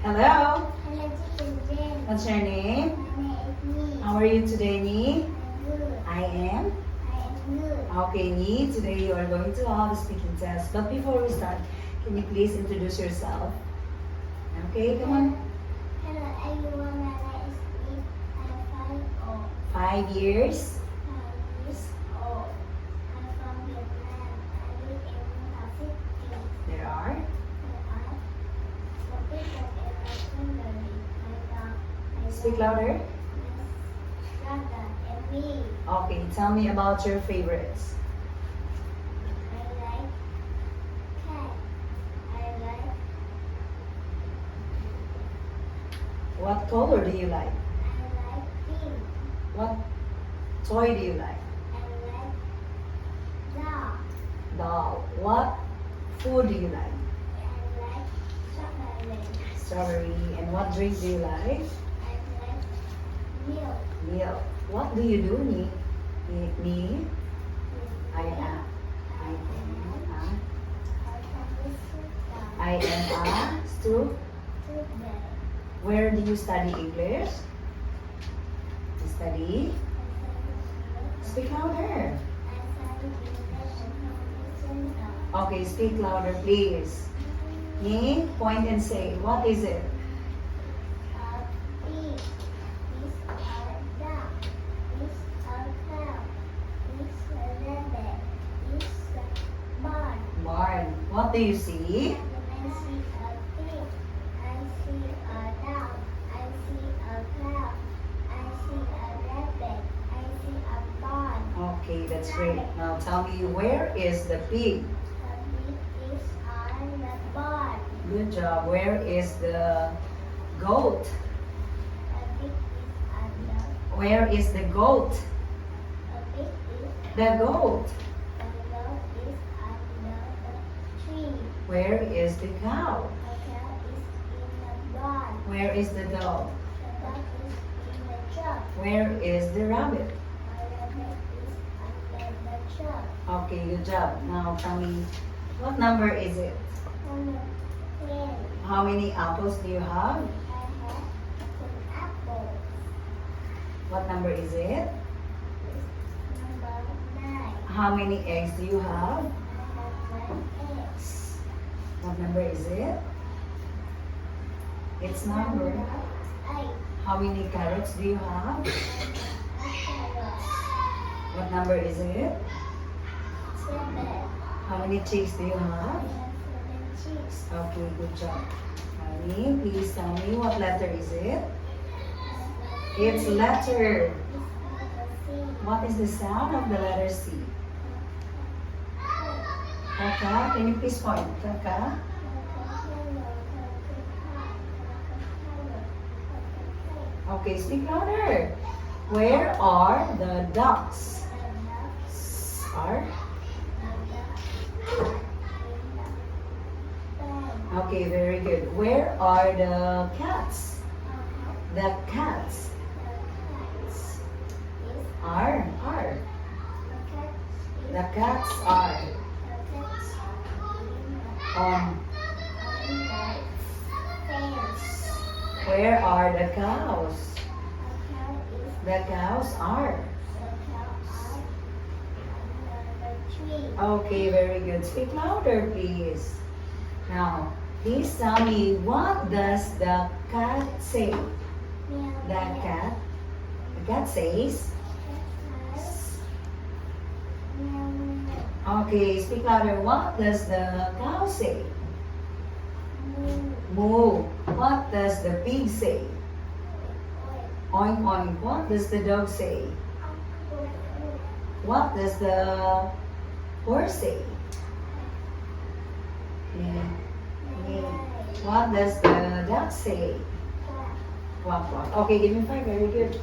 Hello. Hello, children. What's your name? My name is Nee. How are you today, Nee? I'm good. I am. I am good. Okay, Nee. Today you are going to have a speaking test. But before we start, can you please introduce yourself? Okay, come on. Hello, everyone. My name is Nee. I'm 5 old. 5 years. 5 years old. I'm from Vietnam. I live in Mumbai City. There are. The people in my family, my dog, my Speak dog, louder. my brother, and me. Okay, tell me about your favorites. I like cat. I like What color do you like? pink. What toy do you like? I like dog. Doll. What food do you like? I like chocolate. Strawberry. And what drink do you like? I like milk. Milk. What do you do, Nee? Nee? I am. I am a student. Where do you study English? You study? Speak louder. Okay, speak louder, please. Nee, point and say, what is it? Barn. What do you see? Okay, that's great. Now tell me, where is the pig? Good job. Where is the goat? Where is the goat? The goat. Where is the cow? Where is the dog? Where is the rabbit? Okay, good job. Now tell me, what number is it? How many apples do you have? What number is it? How many eggs do you have? What number is it? Its number. How many carrots do you have? What number is it? How many chicks do you have? Okay, good job. Honey, please tell me, what letter is it? It's letter. What is the sound of the letter C? Kaka, can you please point? Kaka? Okay, speak louder. Where are the ducks? Are? Okay, very good. Where are the cats? The cats are. The cats are on. Where are the cows? The cows are. Okay, very good. Speak louder, please. Now, please tell me, what does the cat say? The cat says. Okay, speak louder. What does the cow say? Moo. What does the pig say? Oink oink. What does the dog say? What does the horse say? What does the duck say? Quack quack. Okay, give me 5. Very good.